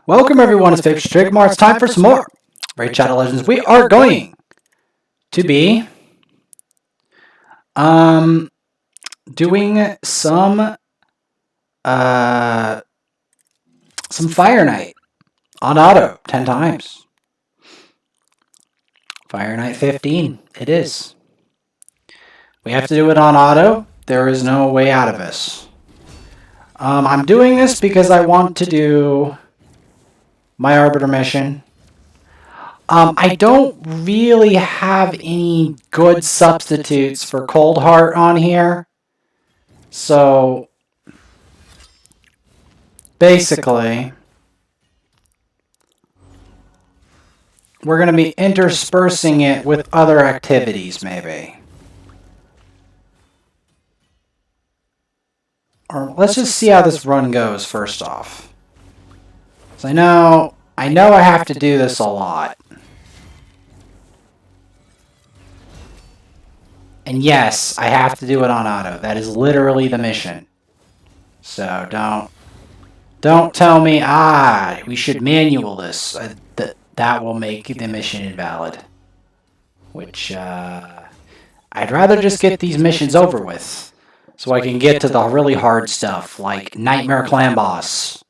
Welcome everyone to Favorite Drigmar. It's time for some more Raid Shadow Legends. We are going to be doing some Fireknight on auto 10 times. Fireknight 15. It is. We have to do it on auto. There is no way out of this. I'm doing this because I want to do my Arbiter mission. I don't really have any good substitutes for Cold Heart on here. So, basically, we're going to be interspersing it with other activities, maybe. Or let's just see how this run goes first off. So I know I have to do this a lot. And yes, I have to do it on auto. That is literally the mission. So don't tell me, we should manual this. That will make the mission invalid. Which, I'd rather just get these missions over with. So I can get to the really hard stuff, like Nightmare Clan Boss.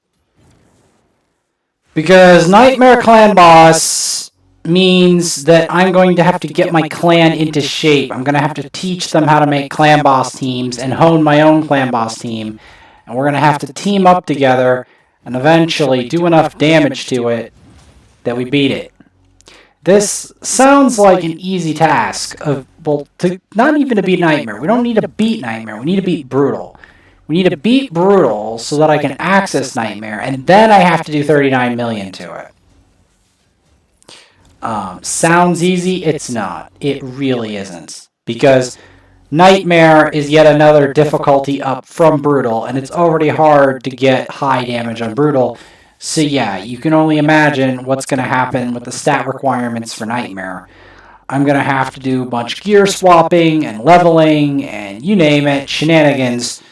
Because Nightmare Clan Boss means that I'm going to have to get my clan into shape. I'm going to have to teach them how to make clan boss teams and hone my own clan boss team. And we're going to have to team up together and eventually do enough damage to it that we beat it. This sounds like an easy task not even to beat Nightmare. We don't need to beat Nightmare. We need to beat Brutal. We need to beat Brutal so that I can access Nightmare, and then I have to do 39 million to it. Sounds easy? It's not. It really isn't. Because Nightmare is yet another difficulty up from Brutal, and it's already hard to get high damage on Brutal. So yeah, you can only imagine what's going to happen with the stat requirements for Nightmare. I'm going to have to do a bunch of gear swapping and leveling and you name it, shenanigans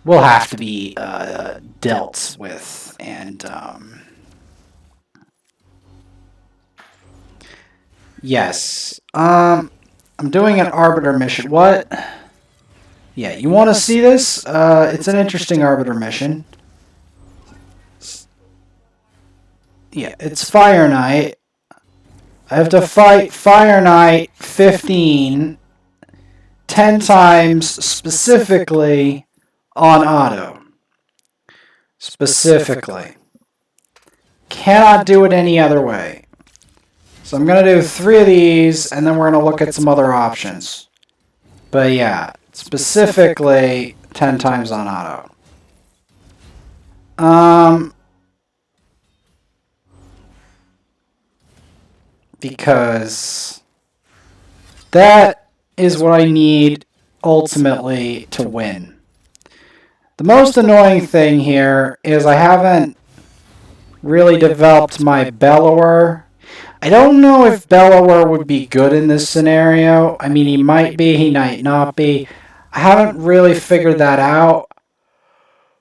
will have to be dealt with. And yes, I'm doing an Arbiter mission. What? Yeah, you want to see this? It's an interesting Arbiter mission. Yeah, it's Fireknight. I have to fight Fireknight 15 10 times specifically on auto. Specifically. Cannot do it any other way. So I'm going to do 3 of these, and then we're going to look at some other options. But yeah, specifically 10 times on auto. Because that is what I need ultimately to win. The most annoying thing here is I haven't really developed my Bellower. I don't know if Bellower would be good in this scenario. I mean, he might be, he might not be. I haven't really figured that out.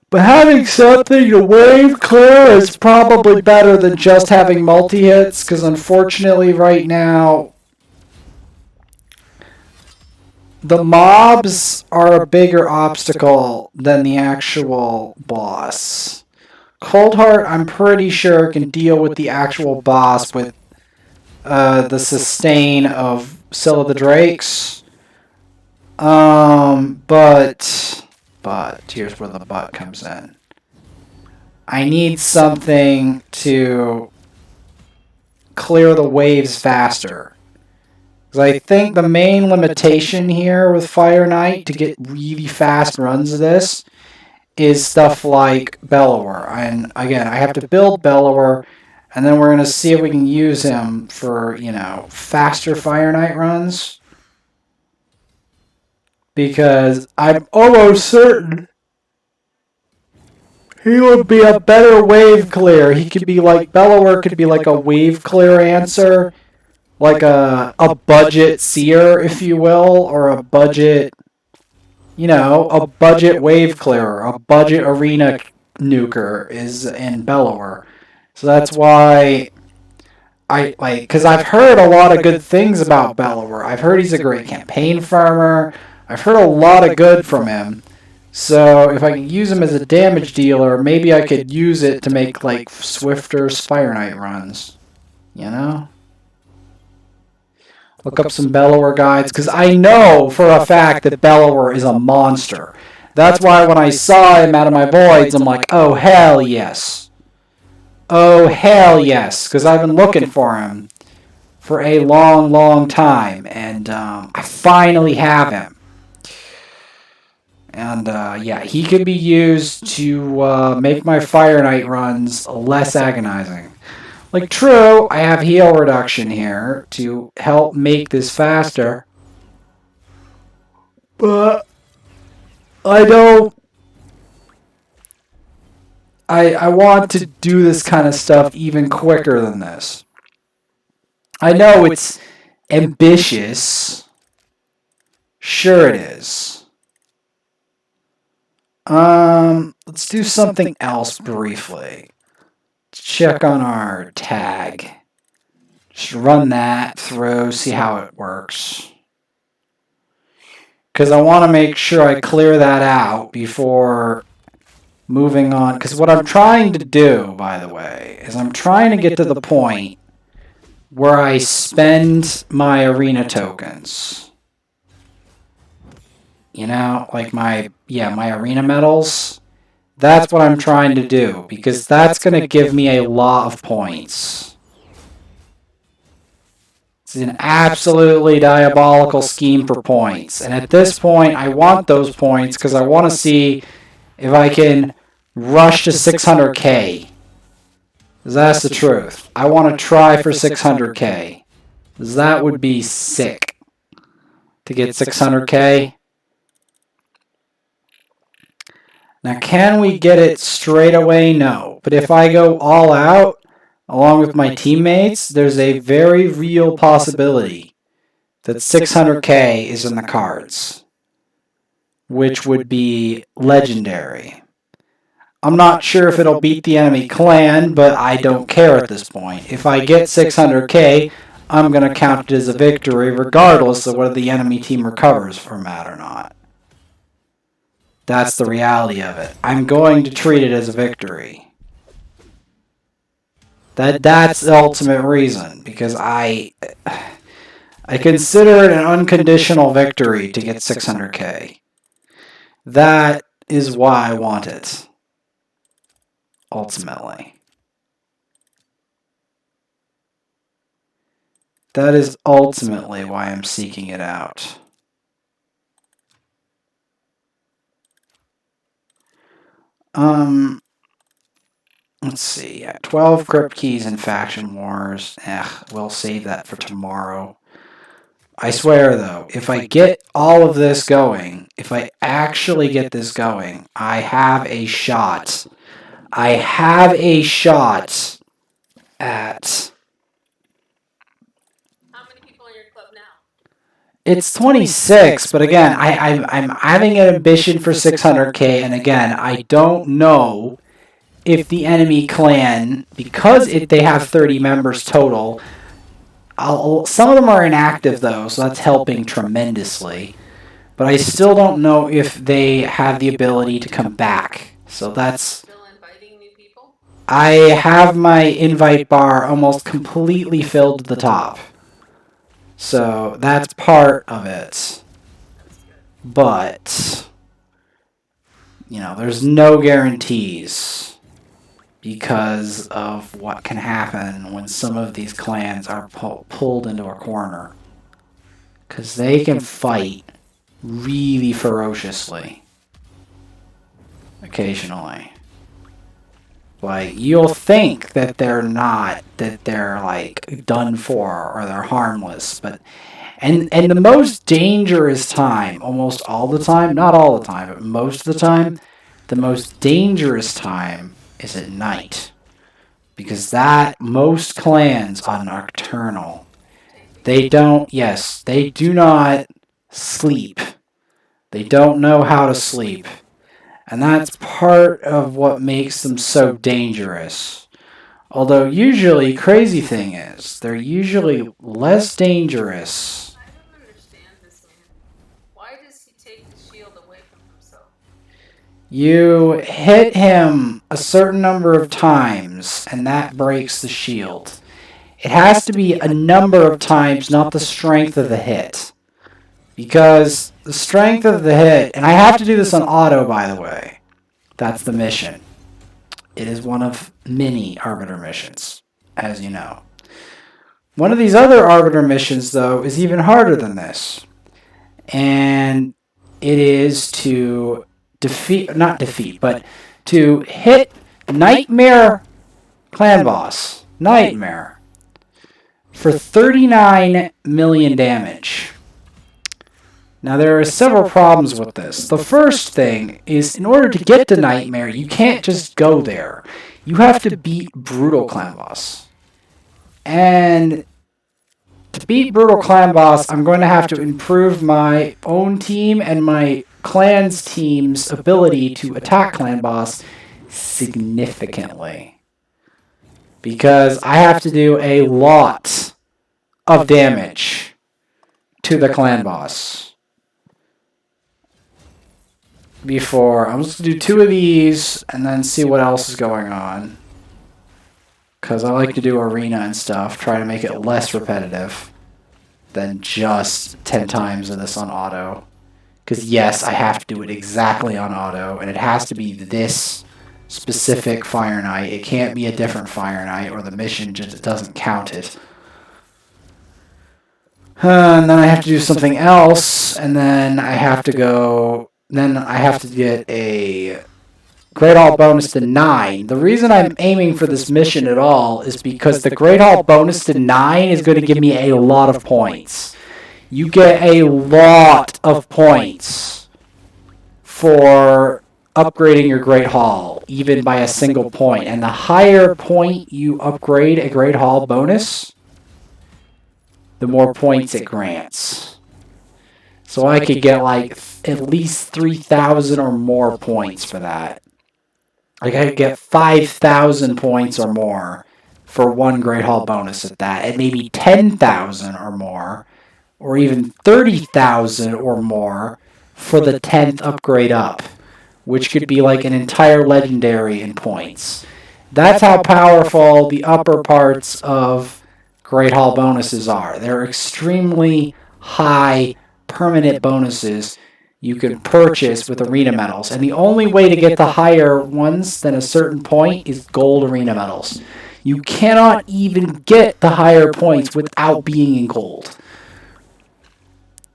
But having something to wave clear is probably better than just having multi-hits, because unfortunately right now, the mobs are a bigger obstacle than the actual boss. Coldheart, I'm pretty sure, can deal with the actual boss with the sustain of Scylla the Drakes. But here's where the but comes in. I need something to clear the waves faster. Because I think the main limitation here with Fireknight to get really fast runs of this is stuff like Bellower. And again, I have to build Bellower, and then we're going to see if we can use him for, faster Fireknight runs. Because I'm almost certain he would be a better wave clear. He could be like, Bellower could be like a wave clear answer. Like a budget seer, if you will, or a budget, a budget wave clearer, a budget arena nuker is in Bellower. So that's why because I've heard a lot of good things about Bellower. I've heard he's a great campaign farmer. I've heard a lot of good from him. So if I can use him as a damage dealer, maybe I could use it to make like swifter Fireknight runs. You know? Look up some Bellower guides, because I know for a fact that Bellower is a monster. That's why when I saw him out of my voids, I'm like, oh hell yes. Oh hell yes, because I've been looking for him for a long, long time, and I finally have him. And yeah, he could be used to make my Fireknight runs less agonizing. Like, true, I have heal reduction here to help make this faster, but I don't. I want to do this kind of stuff even quicker than this. I know it's ambitious. Sure it is. Let's do something else briefly. Let's check on our tag. Just run that through, see how it works. Because I want to make sure I clear that out before moving on. Because what I'm trying to do, by the way, is I'm trying to get to the point where I spend my arena tokens. You know, like my arena medals. That's what I'm trying to do, because that's going to give me a lot of points. It's an absolutely diabolical scheme for points. And at this point, I want those points because I want to see if I can rush to 600k. Because that's the truth. I want to try for 600k. Because that would be sick to get 600k. Now, can we get it straight away? No. But if I go all out, along with my teammates, there's a very real possibility that 600k is in the cards, which would be legendary. I'm not sure if it'll beat the enemy clan, but I don't care at this point. If I get 600k, I'm going to count it as a victory, regardless of whether the enemy team recovers from that or not. That's the reality of it. I'm going to treat it as a victory. That's the ultimate reason, because I consider it an unconditional victory to get 600k. That is why I want it, ultimately. That is ultimately why I'm seeking it out. Let's see. 12 crypt keys in faction wars. We'll save that for tomorrow. I swear, though, if I get all of this going, if I actually get this going, I have a shot. I have a shot at... How many people in your club now? It's 26, but again, I'm having an ambition for 600k, and again, I don't know if the enemy clan, because they have 30 members total, some of them are inactive though, so that's helping tremendously. But I still don't know if they have the ability to come back. So that's... Still inviting new people? I have my invite bar almost completely filled to the top. So that's part of it. But, you know, there's no guarantees because of what can happen when some of these clans are pulled into a corner. Because they can fight really ferociously. Occasionally. Like, you'll think that they're not, that they're like done for or they're harmless, but and the most dangerous time, almost all the time, not all the time, but most of the time, the most dangerous time is at night. Because that, most clans are nocturnal. They don't, yes, they do not sleep. They don't know how to sleep. And that's part of what makes them so dangerous. Although usually, crazy thing is, they're usually less dangerous. I don't understand this man. Why does he take the shield away from himself? You hit him a certain number of times, and that breaks the shield. It has to be a number of times, not the strength of the hit. Because the strength of the hit, and I have to do this on auto, by the way. That's the mission. It is one of many Arbiter missions, as you know. One of these other Arbiter missions, though, is even harder than this. And it is to to hit Nightmare Clan Boss. Nightmare. For 39 million damage. Now, there are several problems with this. The first thing is, in order to get to Nightmare, you can't just go there. You have to beat Brutal Clan Boss. And to beat Brutal Clan Boss, I'm going to have to improve my own team and my clan's team's ability to attack Clan Boss significantly. Because I have to do a lot of damage to the Clan Boss. Before, I'm just going to do 2 of these and then see what else is going on. Because I like to do arena and stuff, try to make it less repetitive than just 10 times of this on auto. Because yes, I have to do it exactly on auto, and it has to be this specific Fireknight. It can't be a different Fireknight, or the mission just doesn't count it. And then I have to do something else, and then I have to go... Then I have to get a Great Hall bonus to 9. The reason I'm aiming for this mission at all is because the Great Hall bonus to 9 is going to give me a lot of points. You get a lot of points for upgrading your Great Hall, even by a single point. And the higher point you upgrade a Great Hall bonus, the more points it grants. So I could get like at least 3,000 or more points for that. Like I could get 5,000 points or more for one Great Hall bonus at that, and maybe 10,000 or more, or even 30,000 or more for the 10th upgrade up, which could be like an entire legendary in points. That's how powerful the upper parts of Great Hall bonuses are. They're extremely high permanent bonuses you can purchase with arena medals. And the only way to get the higher ones than a certain point is gold arena medals. You cannot even get the higher points without being in gold.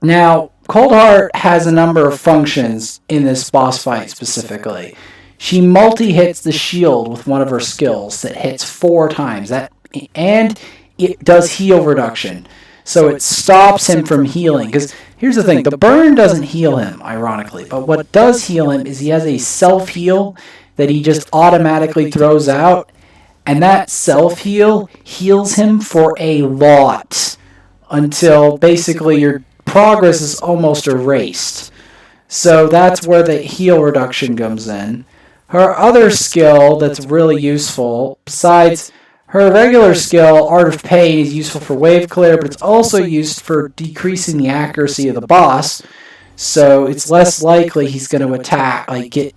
Now, Coldheart has a number of functions in this boss fight specifically. She multi-hits the shield with one of her skills that hits 4 times. And it does heal reduction. So it stops him from healing. Because here's the thing, the burn doesn't heal him, ironically. But what does heal him is he has a self-heal that he just automatically throws out. And that self-heal heals him for a lot. Until basically your progress is almost erased. So that's where the heal reduction comes in. Her other skill that's really useful, besides... Her regular skill, Art of Pain, is useful for wave clear, but it's also used for decreasing the accuracy of the boss, so it's less likely he's going to attack, like get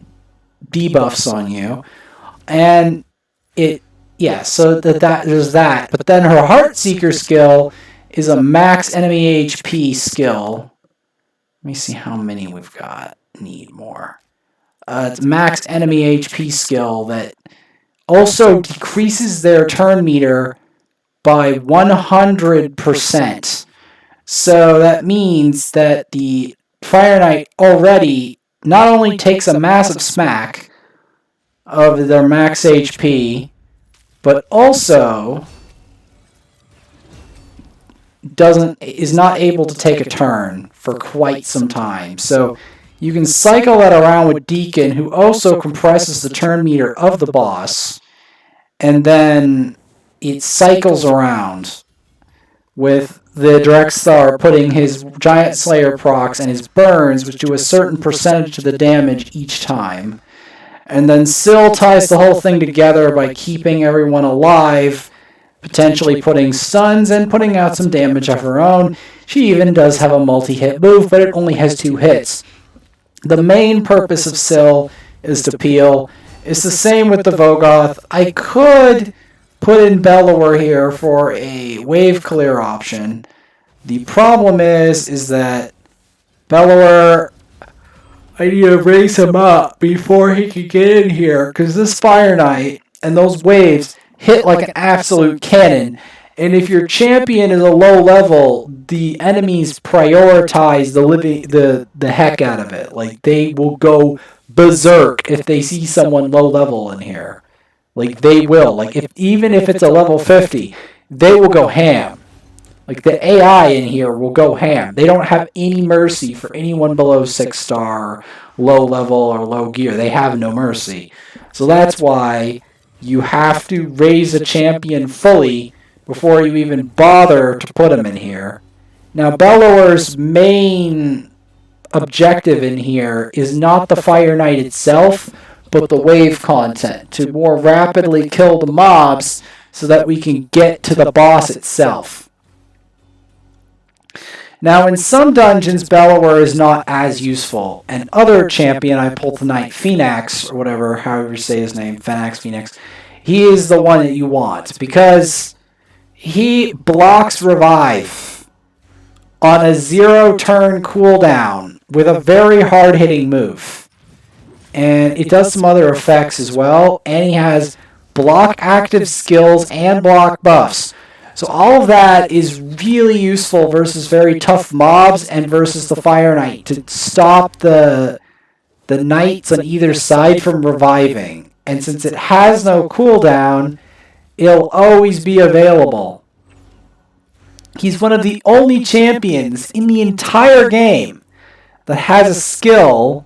debuffs on you. And so there's that. But then her Heartseeker skill is a max enemy HP skill. Let me see how many we've got. Need more. It's max enemy HP skill that also decreases their turn meter by 100%. So that means that the Fireknight already not only takes a massive smack of their max HP, but also is not able to take a turn for quite some time. So you can cycle that around with Deacon, who also compresses the turn meter of the boss, and then it cycles around with the Direct Star putting his Giant Slayer procs and his burns, which do a certain percentage of the damage each time. And then Syl ties the whole thing together by keeping everyone alive, potentially putting stuns and putting out some damage of her own. She even does have a multi-hit move, but it only has 2 hits. The main purpose of Syl is to peel. It's the same with the Vogoth. I could put in Bellower here for a wave clear option. The problem is that Bellower, I need to raise him up before he can get in here, because this Fireknight and those waves hit like an absolute cannon. And if your champion is a low level, the enemies prioritize the heck out of it. Like, they will go berserk if they see someone low level in here. Like, they will. Like, even if it's a level 50, they will go ham. Like, the AI in here will go ham. They don't have any mercy for anyone below 6-star, low level, or low gear. They have no mercy. So that's why you have to raise a champion fully before you even bother to put him in here. Now, Bellower's main objective in here is not the Fireknight itself, but the wave content, to more rapidly kill the mobs so that we can get to the boss itself. Now, in some dungeons, Bellower is not as useful. And other champion I pulled tonight, Phoenix, or whatever, however you say his name, Phoenix, he is the one that you want, because he blocks revive on a 0-turn cooldown with a very hard-hitting move. And it does some other effects as well, and he has block active skills and block buffs. So all of that is really useful versus very tough mobs and versus the Fireknight to stop the knights on either side from reviving. And since it has no cooldown, it'll always be available. He's one of the only champions in the entire game that has a skill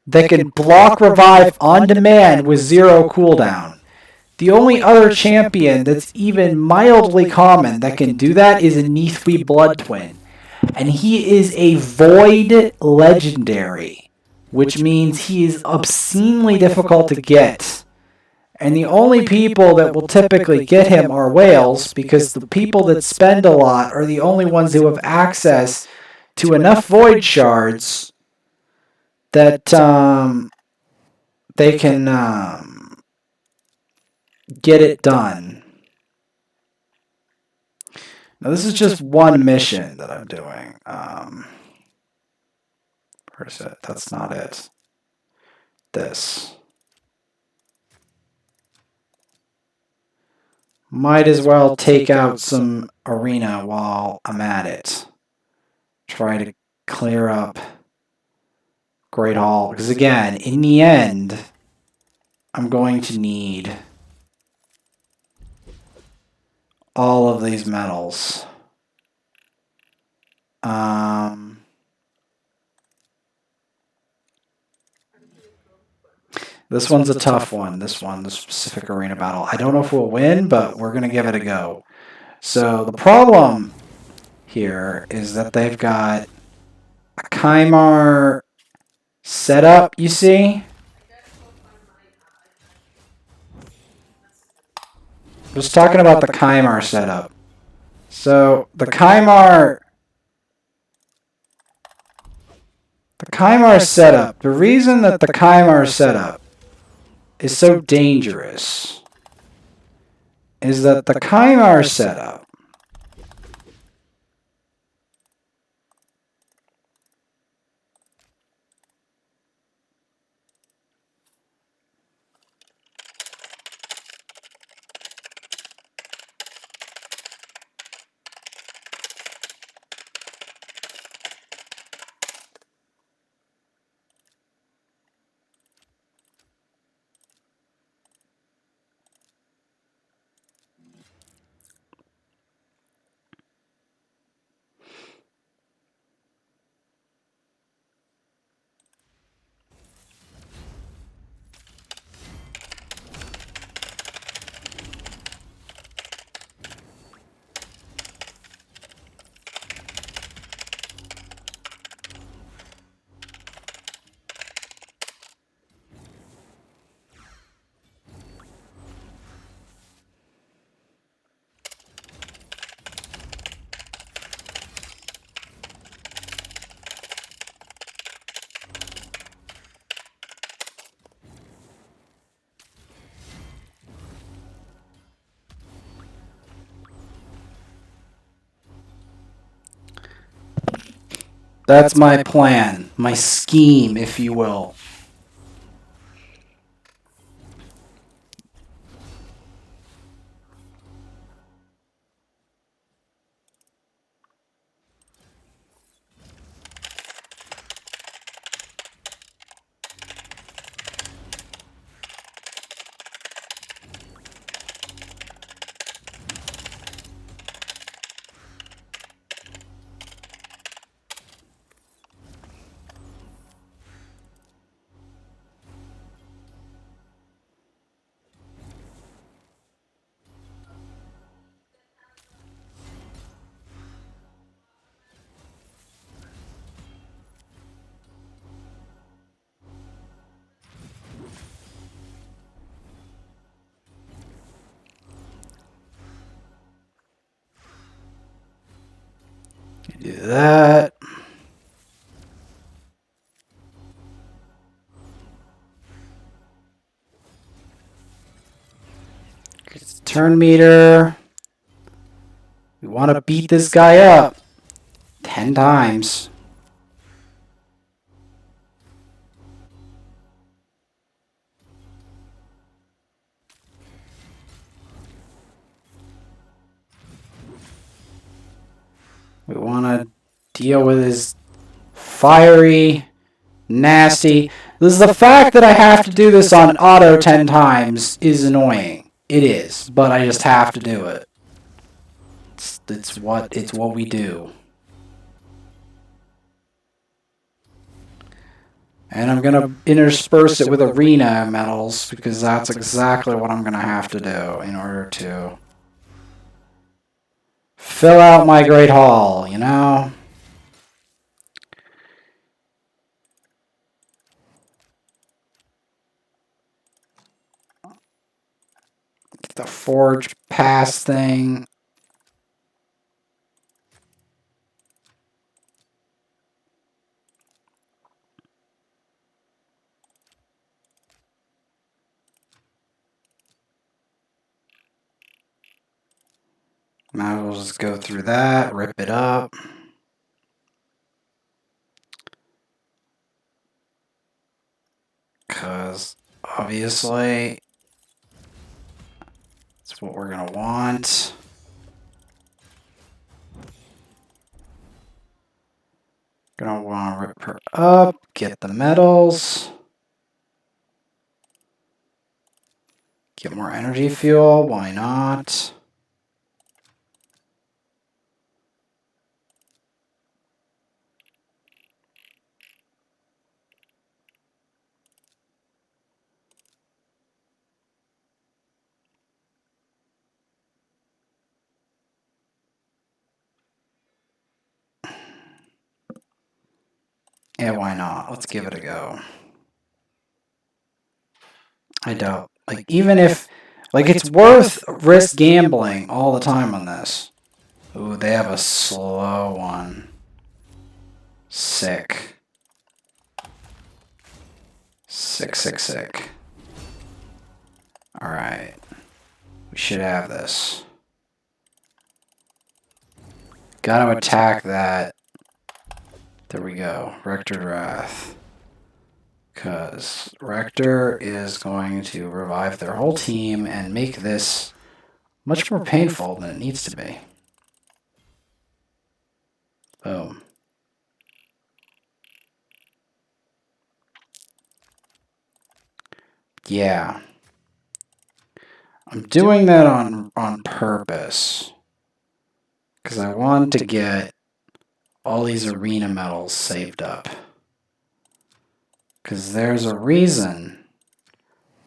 that can block revive on demand with 0 cooldown. The only other champion that's even mildly common that can do that is a Neathwy Blood Twin. And he is a Void Legendary, which means he is obscenely difficult to get. And the only people that will typically get him are whales, because the people that spend a lot are the only ones who have access to enough Void Shards that they can get it done. Now, this is just one mission that I'm doing. Where is it? That's not it. This. Might as well take out some arena while I'm at it. Try to clear up Great Hall. Because again, in the end, I'm going to need all of these metals. This one's a tough one. This one, the specific arena battle. I don't know if we'll win, but we're going to give it a go. So the problem here is that they've got a Kymar setup, you see? Just talking about the Kymar setup. So the Kymar setup, the reason that the Kymar setup is so dangerous is that the Kymar setup That's my plan. My scheme, if you will. Do that. Turn meter. We want to beat this guy up 10 times. We want to deal with his fiery, nasty. The fact that I have to do this on auto 10 times is annoying. It is, but I just have to do it. It's what we do. And I'm going to intersperse it with arena medals because that's exactly what I'm going to have to do in order to fill out my Great Hall, you know? Get the Forge Pass thing. Might as well just go through that, rip it up. Because obviously that's what we're going to want. Gonna want to rip her up, get the medals, get more energy fuel, why not? Yeah, why not? Let's give it a go. I doubt. Like, even if, like, it's worth risk gambling all the time on this. Ooh, they have a slow one. Sick. Sick. Alright. We should have this. Gotta attack that. There we go. Rector Wrath. Because Rector is going to revive their whole team and make this much more painful than it needs to be. Boom. Yeah. I'm doing that on purpose. Because I want to get all these arena medals saved up. Because there's a reason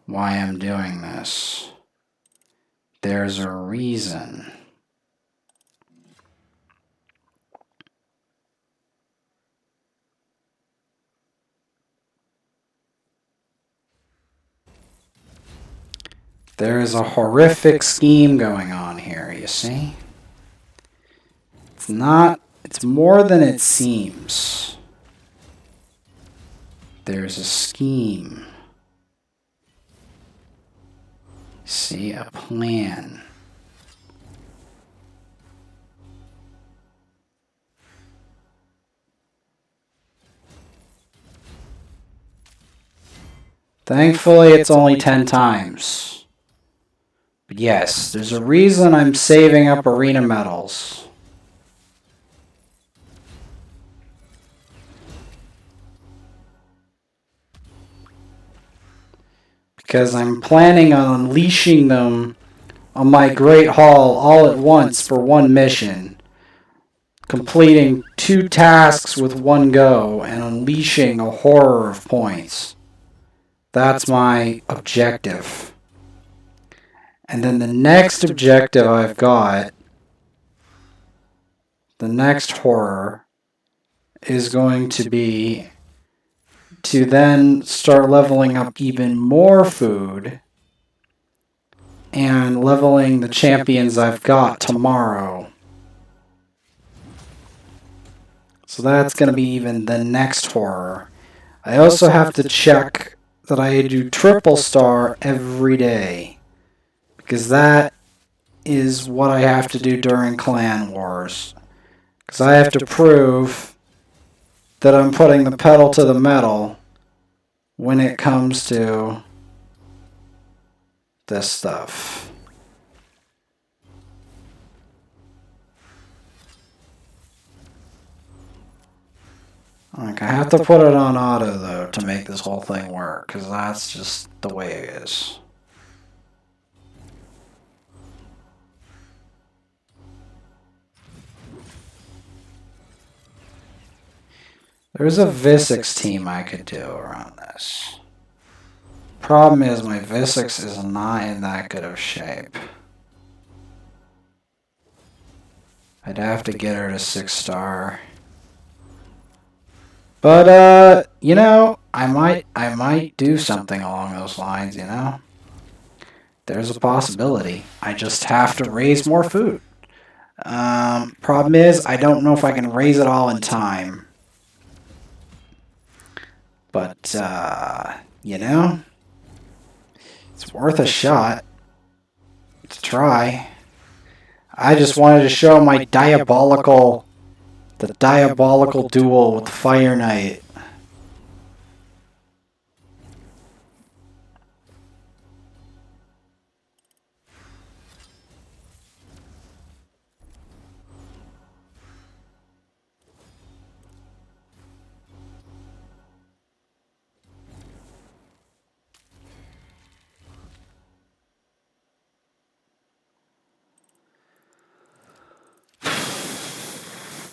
why I'm doing this. There's a reason. There is a horrific scheme going on here, you see? It's more than it seems. There's a scheme. See, a plan. Thankfully, it's only 10 times. But yes, there's a reason I'm saving up arena medals. Because I'm planning on unleashing them on my Great Hall all at once for one mission. Completing 2 tasks with one go and unleashing a horror of points. That's my objective. And then the next objective I've got, the next horror, is going to be to then start leveling up even more food and leveling the champions I've got tomorrow. So that's going to be even the next horror. I also have to check that I do triple star every day, because that is what I have to do during Clan Wars. Because I have to prove that I'm putting the pedal to the metal when it comes to this stuff. Like, I have to put it on auto, though, to make this whole thing work, because that's just the way it is. There's a Visix team I could do around this. Problem is, my Visix is not in that good of shape. I'd have to get her to 6-star. But, you know, I might do something along those lines, you know? There's a possibility. I just have to raise more food. Problem is, I don't know if I can raise it all in time. But, you know, it's worth a shot to try. I just wanted to show my diabolical duel with Fireknight.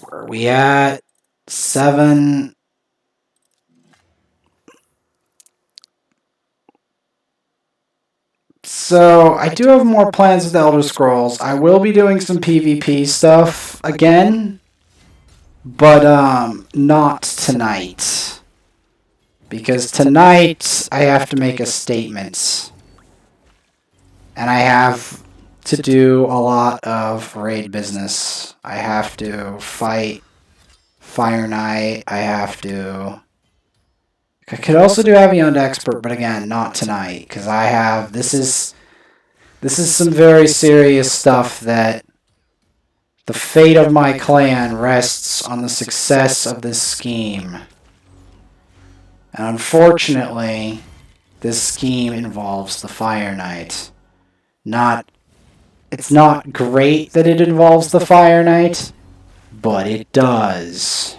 Where are we at? 7. So, I do have more plans with Elder Scrolls. I will be doing some PvP stuff again, but not tonight. Because tonight, I have to make a statement. And I have to do a lot of raid business. I have to fight Fireknight. I could also do Avion Expert, but again, not tonight, because I have... This is some very serious stuff that the fate of my clan rests on the success of this scheme. And unfortunately, this scheme involves the Fireknight. It's not great that it involves the Fireknight, but it does.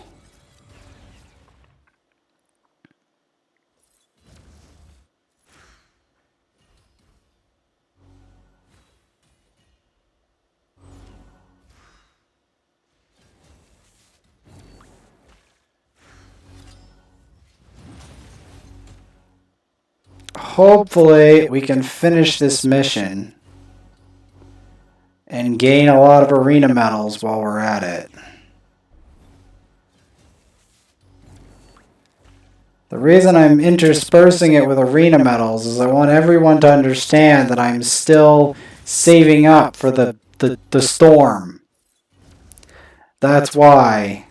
Hopefully, we can finish this mission and gain a lot of arena medals while we're at it. The reason I'm interspersing it with arena medals is I want everyone to understand that I'm still saving up for the storm. That's why.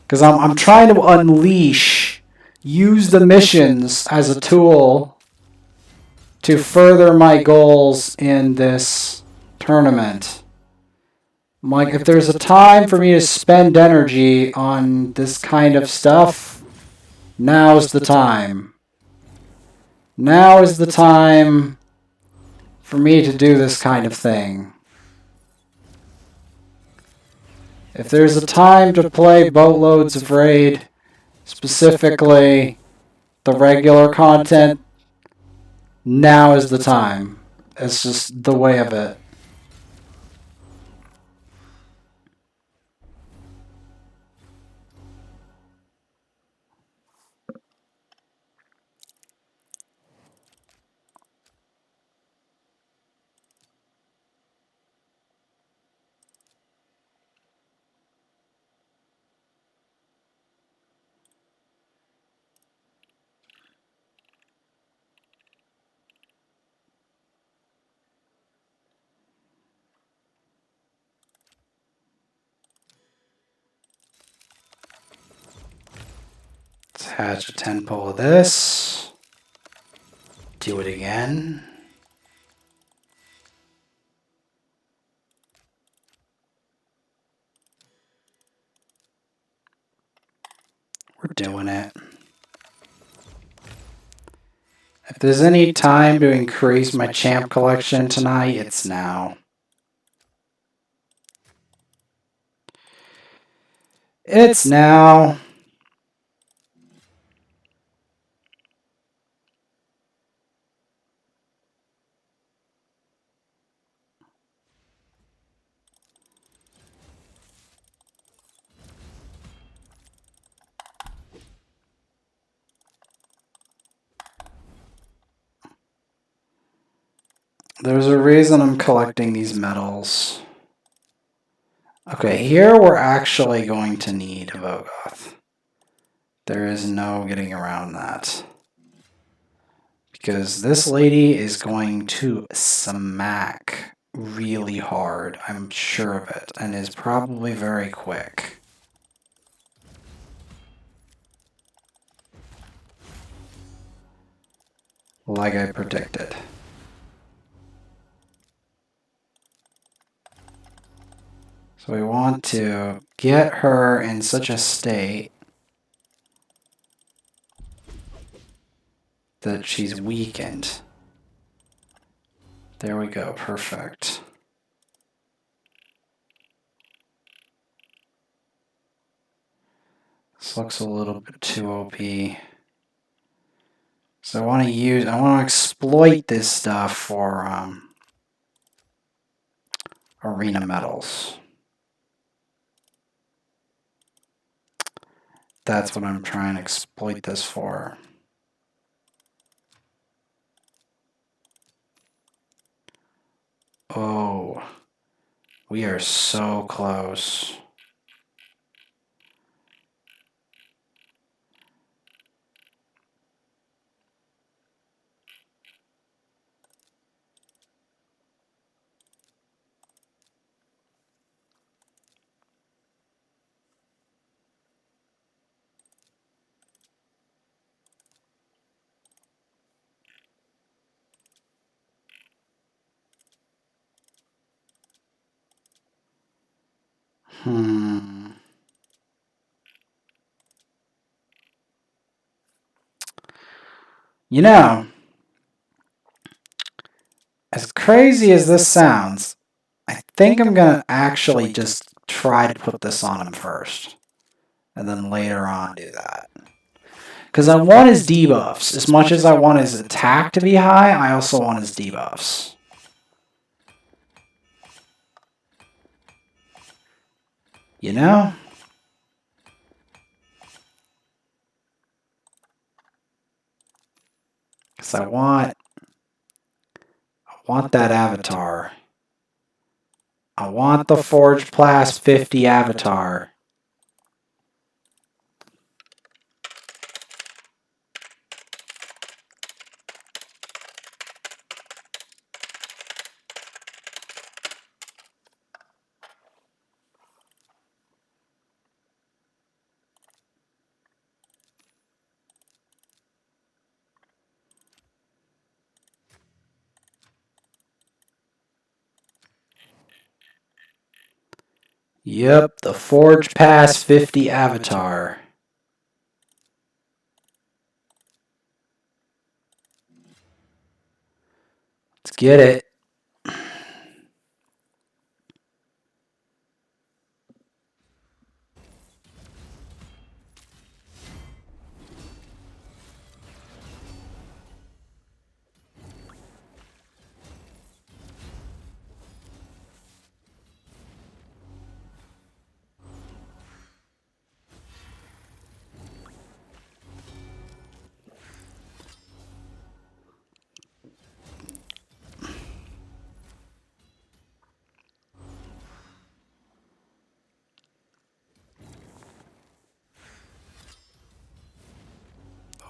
Because I'm trying to unleash use the missions as a tool to further my goals in this tournament. Like, if there's a time for me to spend energy on this kind of stuff, now's the time. Now is the time for me to do this kind of thing. If there's a time to play boatloads of Raid, specifically the regular content, now is the time. It's just the way of it. Let's hatch a 10 pull of this. Do it again. We're doing it. If there's any time to increase my champ collection tonight, it's now. It's now. There's a reason I'm collecting these medals. Okay, here we're actually going to need a Vogoth. There is no getting around that. Because this lady is going to smack really hard, I'm sure of it, and is probably very quick. Like I predicted. So we want to get her in such a state that she's weakened. There we go, perfect. This looks a little bit too OP. So I want to exploit this stuff for arena medals. That's what I'm trying to exploit this for. Oh, we are so close. You know, as crazy as this sounds, I think I'm going to actually just try to put this on him first. And then later on do that. Because I want his debuffs. As much as I want his attack to be high, I also want his debuffs. You know? Because I want that avatar. I want the Forge Blast 50 avatar. Yep, the Forge Pass 50 avatar. Let's get it.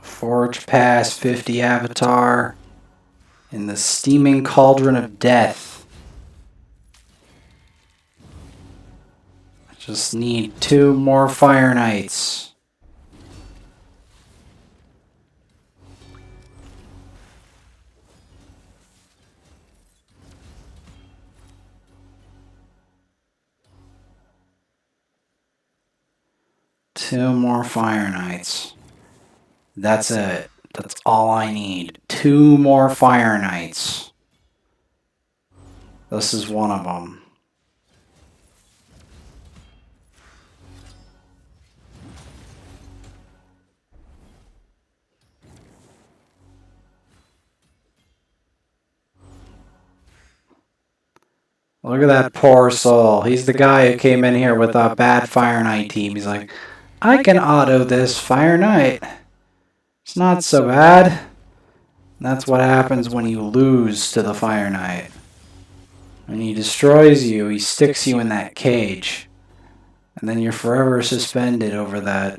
Forge Pass 50 avatar in the steaming cauldron of death. I just need 2 more Fireknights. Two more Fireknights. That's it. That's all I need. 2 more Fireknights. This is one of them. Look at that poor soul. He's the guy who came in here with a bad Fireknight team. He's like, I can auto this Fireknight. It's not so bad. That's what happens when you lose to the Fireknight. When he destroys you, he sticks you in that cage. And then you're forever suspended over that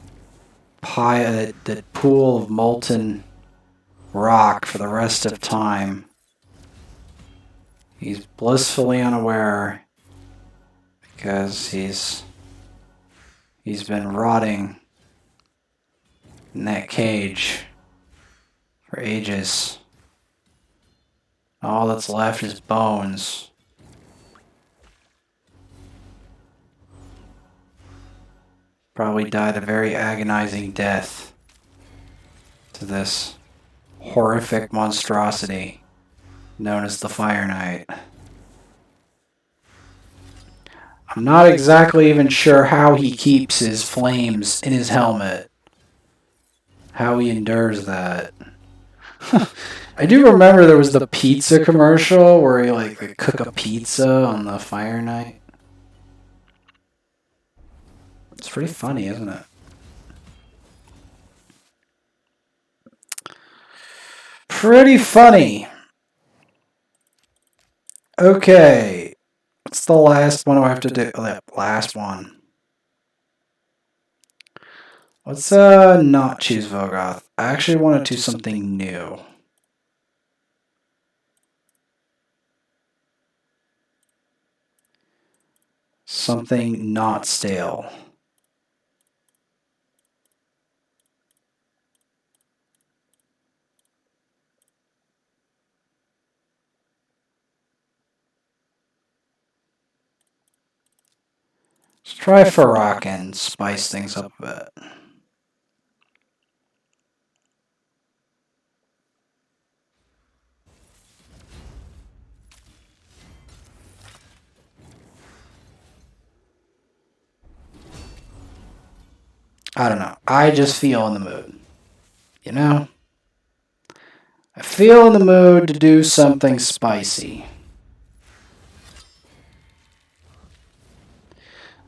pool of molten rock for the rest of time. He's blissfully unaware because he's been rotting in that cage for ages. All that's left is bones. Probably died a very agonizing death to this horrific monstrosity known as the Fireknight. I'm not exactly even sure how he keeps his flames in his helmet. How he endures that. I do remember there was the pizza commercial where he like they cook a pizza on the Fireknight. It's pretty funny, isn't it? Pretty funny. Okay. What's the last one I have to do? Oh, last one. Let's not choose Vogoth. I actually want to do something new. Something not stale. Let's try Farrak and spice things up a bit. I don't know. I just feel in the mood. You know? I feel in the mood to do something spicy.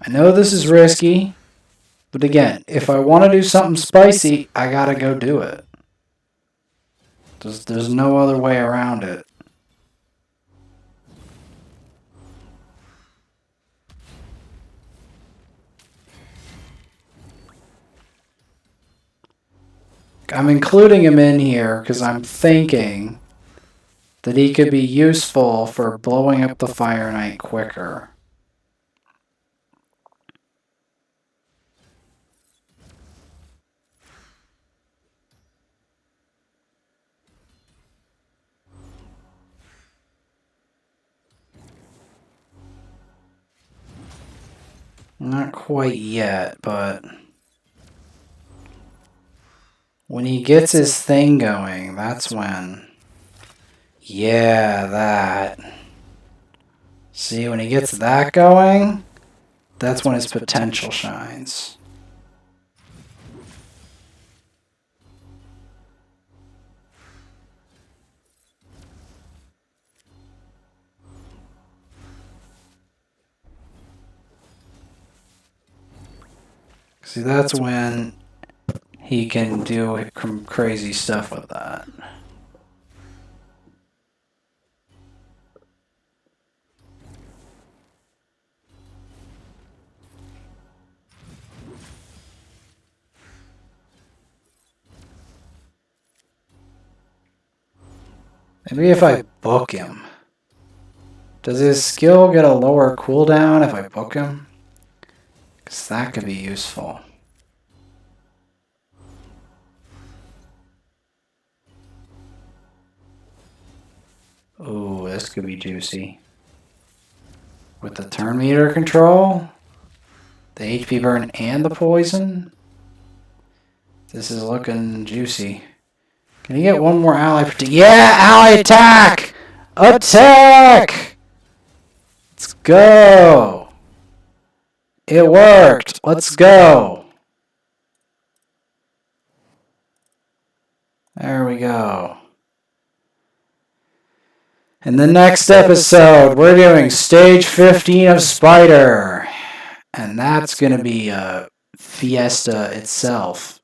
I know this is risky, but again, if I want to do something spicy, I gotta go do it. There's no other way around it. I'm including him in here because I'm thinking that he could be useful for blowing up the Fireknight quicker. Not quite yet, but when he gets his thing going, that's when. Yeah, that. See, when he gets that going, that's when his potential shines. See, that's when he can do crazy stuff with that. Maybe if I book him. Does his skill get a lower cooldown if I book him? Because that could be useful. Ooh, this could be juicy. With the turn meter control, the HP burn, and the poison, this is looking juicy. Can he get one more ally? Yeah, ally attack! Attack! Let's go! It worked! Let's go! There we go. In the next episode, we're doing stage 15 of Spider. And that's going to be a fiesta itself.